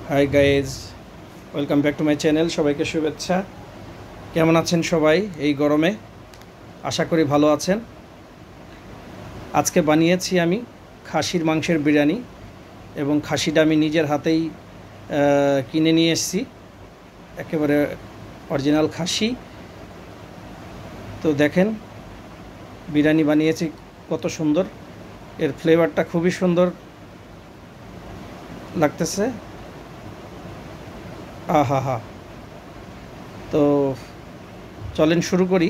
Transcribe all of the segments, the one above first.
Hi guys, welcome back to my channel. সবাইকে শুভেচ্ছা। কেমন আছেন সবাই এই গরমে? আশা করি ভালো আছেন। আজকে বানিয়েছি আমি খাসির মাংসের বিরিয়ানি, এবং খাসিটা আমি নিজের হাতেই কিনে নিয়ে এসেছি, একেবারে অরিজিনাল খাসি। তো দেখেন, বিরিয়ানি বানিয়েছি কত সুন্দর, এর ফ্লেভারটা খুবই সুন্দর লাগতেছে। আহা হা। তো চলেন শুরু করি।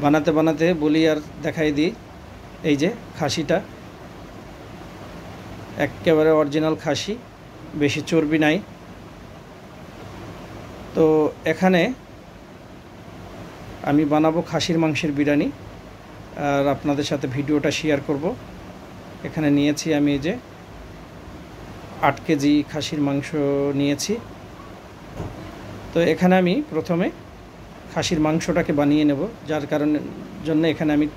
বানাতে বানাতে বলি আর দেখাই দিই। এই যে খাসিটা, একেবারে অরিজিনাল খাসি, বেশি চর্বি নাই। তো এখানে আমি বানাবো খাসির মাংসের বিরিয়ানি, আর আপনাদের সাথে ভিডিওটা শেয়ার করব। এখানে নিয়েছি আমি এই যে 8 কেজি খাসির মাংস নিয়েছি। তো এখানে আমি প্রথমে খাসির মাংসটাকে বানিয়ে নেব, যার জন্য এখানে আমি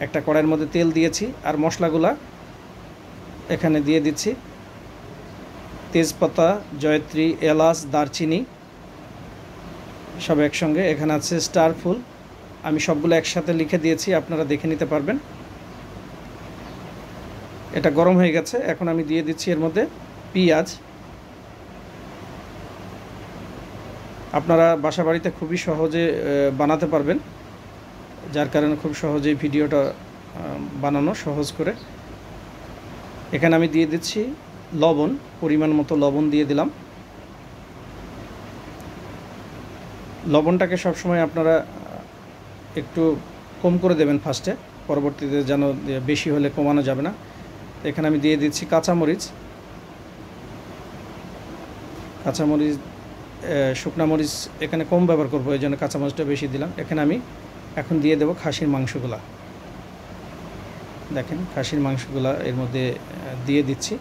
একটা কড়াইয়ের মধ্যে তেল দিয়েছি, আর মশলাগুলা এখানে দিয়ে দিচ্ছি। তেজপাতা, জয়ত্রী, এলাচ, দারচিনি সব একসঙ্গে। এখানে আছে স্টার ফুল, আমি সবগুলো একসাথে লিখে দিয়েছি, আপনারা দেখে নিতে পারবেন। এটা গরম হয়ে গেছে, এখন আমি দিয়ে দিচ্ছি এর মধ্যে পেঁয়াজ। আপনারা বাসা বাড়িতে খুবই সহজে বানাতে পারবেন, যার কারণে খুব সহজেই ভিডিওটা বানানো সহজ করে। এখানে আমি দিয়ে দিচ্ছি লবণ, পরিমাণ মতো লবণ দিয়ে দিলাম। লবণটাকে সবসময় আপনারা একটু কম করে দেবেন ফার্স্টে, পরবর্তীতে যেন বেশি হলে কমানো যাবে না। এখানে আমি দিয়ে দিচ্ছি কাঁচামরিচ, শুকনা মরিচ এখানে কম ব্যবহার করবো, এই জন্য কাঁচামরিচটা বেশি দিলাম। এখানে আমি এখন দিয়ে দেবো খাসির মাংসগুলা। দেখেন, খাসির মাংসগুলা এর মধ্যে দিয়ে দিচ্ছি।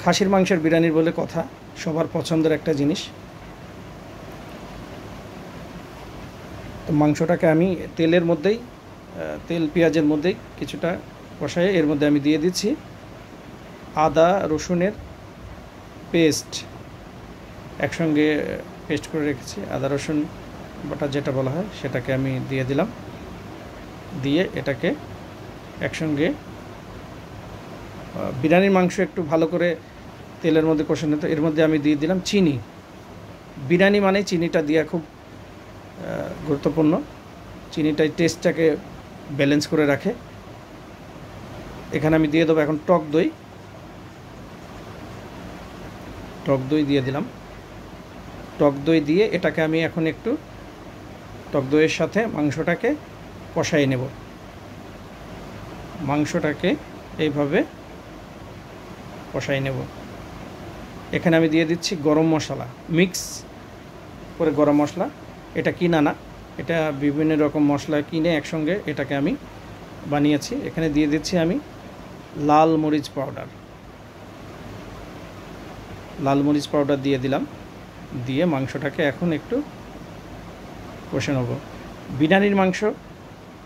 খাসির মাংসের বিরিয়ানির বলে কথা, সবার পছন্দের একটা জিনিস। তো মাংসটাকে আমি তেলের মধ্যেই, তেল পেঁয়াজের মধ্যেই কিছুটা কষায় এর মধ্যে আমি দিয়ে দিচ্ছি আদা রসুনের পেস্ট, একসঙ্গে পেস্ট করে রেখেছি। আদা রসুন বাটা যেটা বলা হয় সেটাকে আমি দিয়ে দিলাম। দিয়ে এটাকে একসঙ্গে, বিরিয়ানির মাংস একটু ভালো করে তেলের মধ্যে কষে নিতে। এর মধ্যে আমি দিয়ে দিলাম চিনি। বিরিয়ানি মানে চিনিটা দেওয়া খুব গুরুত্বপূর্ণ। চিনিটাই টেস্টটাকে ব্যালেন্স করে রাখে। এখানে আমি দিয়ে দেবো এখন টক দই। টক দই দিয়ে দিলাম। টক দই দিয়ে এটাকে আমি এখন একটু টক দইয়ের সাথে মাংসটাকে কষাই নেব। মাংসটাকে এইভাবে কষাই নেব। এখানে আমি দিয়ে দিচ্ছি গরম মশলা, মিক্স করে গরম মশলা। এটা কিনা না, এটা বিভিন্ন রকম মশলা কিনে একসঙ্গে এটাকে আমি বানিয়েছি। এখানে দিয়ে দিচ্ছি আমি লাল মরিচ পাউডার। লাল মরিচ পাউডার দিয়ে দিলাম। দিয়ে মাংসটাকে এখন একটু কষে নেব। বিরিয়ানির মাংস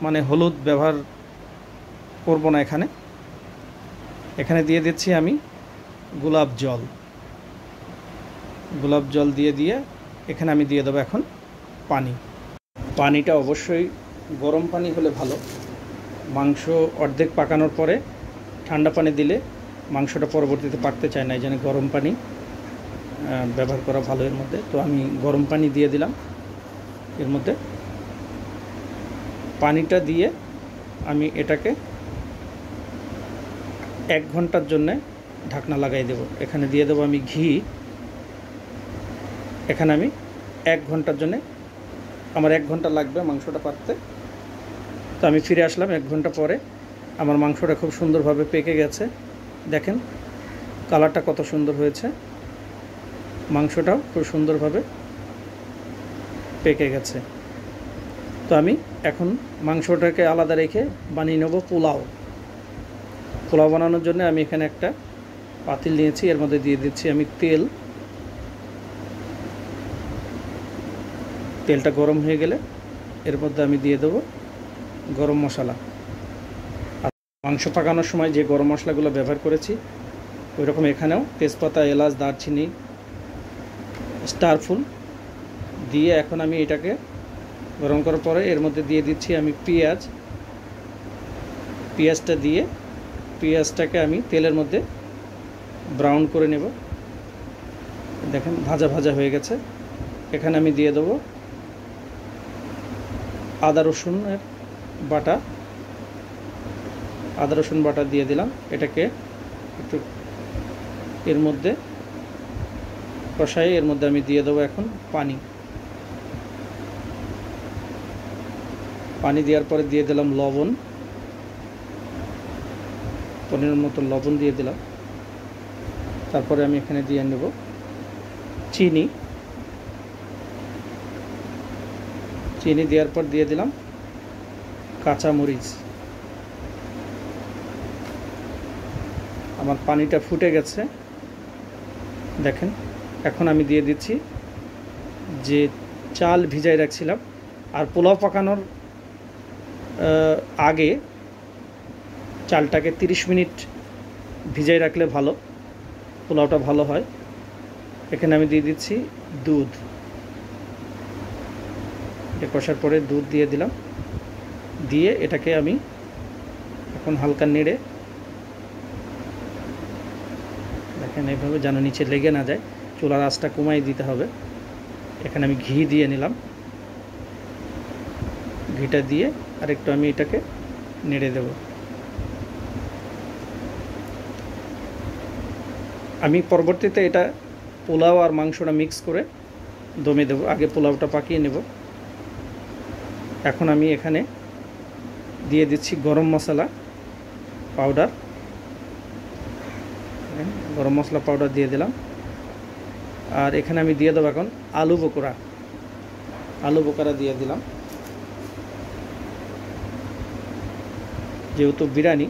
মানে হলুদ ব্যবহার করব না এখানে। এখানে দিয়ে দিচ্ছি আমি গোলাপ জল দিয়ে এখানে আমি দিয়ে দেবো এখন পানি। পানিটা অবশ্যই গরম পানি হলে ভালো। মাংস অর্ধেক পাকানোর পরে ঠান্ডা পানি দিলে মাংসটা পরবর্তীতে পাকতে চায় না, এই জন্য গরম পানি ব্যবহার করা ভালো এর মধ্যে। তো আমি গরম পানি দিয়ে দিলাম এর মধ্যে। পানিটা দিয়ে আমি এটাকে 1 ঘন্টার জন্যে ঢাকনা লাগাই দেব। এখানে দিয়ে দেবো আমি ঘি। এখানে আমি 1 ঘন্টার জন্যে, আমার 1 ঘন্টা লাগবে মাংসটা পাকতে। তো আমি ফিরে আসলাম 1 ঘন্টা পরে। আমার মাংসটা খুব সুন্দরভাবে পেকে গেছে। দেখেন কালারটা কত সুন্দর হয়েছে, মাংসটাও খুব সুন্দরভাবে পেকে গেছে। তো আমি এখন মাংসটাকে আলাদা রেখে বানিয়ে নেব পোলাও বানানোর জন্য আমি এখানে একটা পাতিল নিয়েছি। এর মধ্যে দিয়ে দিচ্ছি আমি তেলটা গরম হয়ে গেলে এর মধ্যে আমি দিয়ে দেবো গরম মশলা। আর মাংস পাকানোর সময় যে গরম মশলাগুলো ব্যবহার করেছি ওই রকম এখানেও তেজপাতা, এলাচ, দারচিনি, স্টারফুল দিয়ে এখন আমি এটাকে গরম করার পরে এর মধ্যে দিয়ে দিচ্ছি আমি পেঁয়াজটা দিয়ে পেঁয়াজটাকে আমি তেলের মধ্যে ব্রাউন করে নেব। দেখেন ভাজা ভাজা হয়ে গেছে। এখানে আমি দিয়ে দেবো আদা রসুনের বাটা। আদা রসুন বাটা দিয়ে দিলাম। এটাকে একটু এর মধ্যে কষাই, এর মধ্যে আমি দিয়ে দেবো এখন পানি দেওয়ার পরে দিয়ে দিলাম লবণ, পরিমাণ মতো লবণ দিয়ে দিলাম। তারপরে আমি এখানে দিয়ে নেব চিনি দেওয়ার পর দিয়ে দিলাম কাঁচামরিচ। আমার পানিটা ফুটে গেছে দেখেন। এখন আমি দিয়ে দিচ্ছি যে চাল ভিজাই রাখছিলাম। আর পোলাও পাকানোর আগে চালটাকে 30 মিনিট ভিজাই রাখলে ভালো, পোলাওটা ভালো হয়। এখানে আমি দিয়ে দিচ্ছি দুধ। এটা কষার পরে দুধ দিয়ে দিলাম। দিয়ে এটাকে আমি এখন হালকা নেড়ে, দেখেন এইভাবে যেন নিচে লেগে না যায়, চুলার আঁচটা কমাই দিতে হবে। এখানে আমি ঘি দিয়ে নিলাম। ঘিটা দিয়ে আরেকটু আমি এটাকে নেড়ে দেব। আমি পরবর্তীতে এটা পোলাও আর মাংসটা মিক্স করে দমে দেব। আগে পোলাওটা পাকিয়ে নেব। এখন আমি এখানে দিয়ে দিচ্ছি গরম মশলা পাউডার। গরম মশলা পাউডার দিয়ে দিলাম। আর এখানে আমি দিয়ে দেবো এখন আলু বোকারা দিয়ে দিলাম। যেহেতু বিরিয়ানি,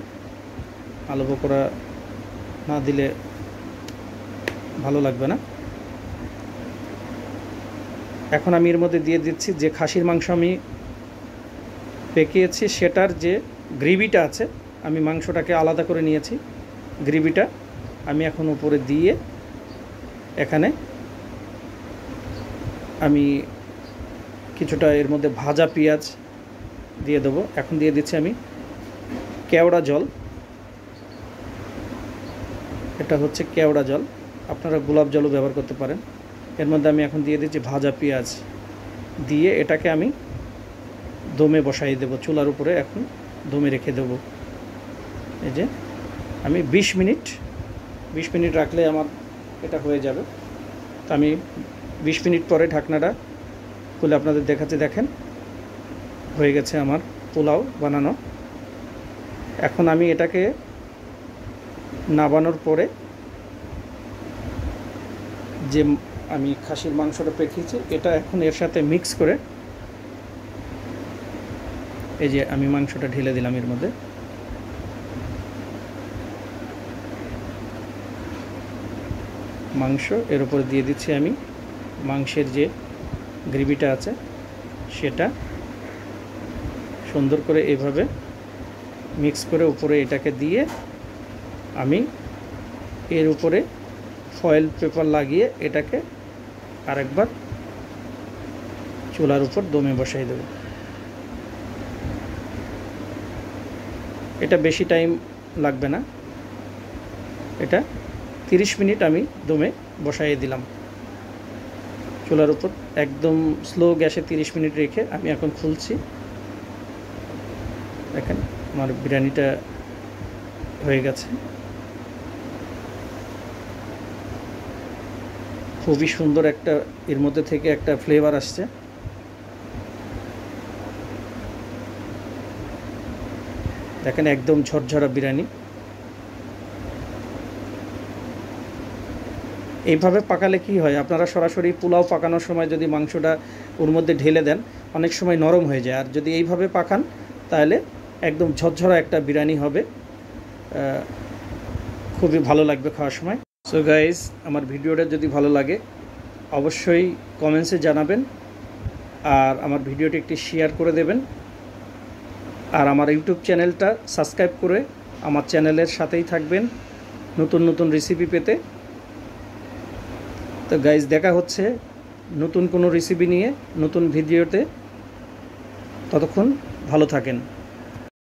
আলু বোকারা না দিলে ভালো লাগবে না। এখন আমি এর মধ্যে দিয়ে দিচ্ছি যে খাসির মাংস আমি পেকিয়েছি সেটার যে গ্রেভিটা আছে, আমি মাংসটাকে আলাদা করে নিয়েছি। গ্রেভিটা আমি এখন উপরে দিয়ে এখানে আমি কিছুটা এর মধ্যে ভাজা পেঁয়াজ দিয়ে দেবো। এখন দিয়ে দিচ্ছি আমি কেওড়া জল। এটা হচ্ছে কেওড়া জল, আপনারা গোলাপ জলও ব্যবহার করতে পারেন। এর মধ্যে আমি এখন দিয়ে দিচ্ছি ভাজা পেঁয়াজ দিয়ে এটাকে আমি দমে বসাই দেব। চুলার উপরে এখন দমে রেখে দেব। এই যে আমি 20 মিনিট রাখলে আমার এটা হয়ে যাবে। তো আমি 20 মিনিট পরে ঢাকনাটা খুলে আপনাদের দেখাচ্ছি। দেখেন হয়ে গেছে আমার পোলাও বানানো। এখন আমি এটাকে নাবানোর পরে যে আমি খাসির মাংসটা পেকিয়েছি এটা এখন এর সাথে মিক্স করে এই যে আমি মাংসটা ঢেলে দিলাম এর মধ্যে। মাংস এর উপরে দিয়ে দিচ্ছি আমি মাংসের যে গ্রেভিটা আছে সেটা সুন্দর করে এইভাবে মিক্স করে উপরে এটাকে দিয়ে আমি এর উপরে ফয়েল পেপার লাগিয়ে এটাকে আরেকবার চুলার উপর দমে বসাই দেব। এটা বেশি টাইম লাগবে না, এটা 30 মিনিট আমি দমে বসাইয়ে দিলাম চুলার উপর একদম স্লো গ্যাসে 30 মিনিট রেখে আমি এখন খুলছি। দেখেন আমার বিরিয়ানিটা হয়ে গেছে। খুবই সুন্দর একটা এর মধ্যে থেকে একটা ফ্লেভার আসছে। দেখেন একদম ঝরঝরা বিরিয়ানি। এইভাবে পাকালে কি হয়, আপনারা সরাসরি পোলাও পাকানোর সময় যদি মাংসটা ওর মধ্যে ঢেলে দেন অনেক সময় নরম হয়ে যায়। আর যদি এইভাবে পাকান তাহলে একদম ঝরঝরা একটা বিরিয়ানি হবে, খুবই ভালো লাগবে খাওয়ার সময়। সো গাইস, আমার ভিডিওটা যদি ভালো লাগে অবশ্যই কমেন্টসে জানাবেন আর আমার ভিডিওটি একটি শেয়ার করে দেবেন। আর আমার ইউটিউব চ্যানেলটা সাবস্ক্রাইব করে আমার চ্যানেলের সাথেই থাকবেন। নতুন নতুন রেসিপি পেতে। তো গাইজ, দেখা হচ্ছে নতুন কোনো রেসিপি নিয়ে নতুন ভিডিওতে। ততক্ষণ ভালো থাকেন।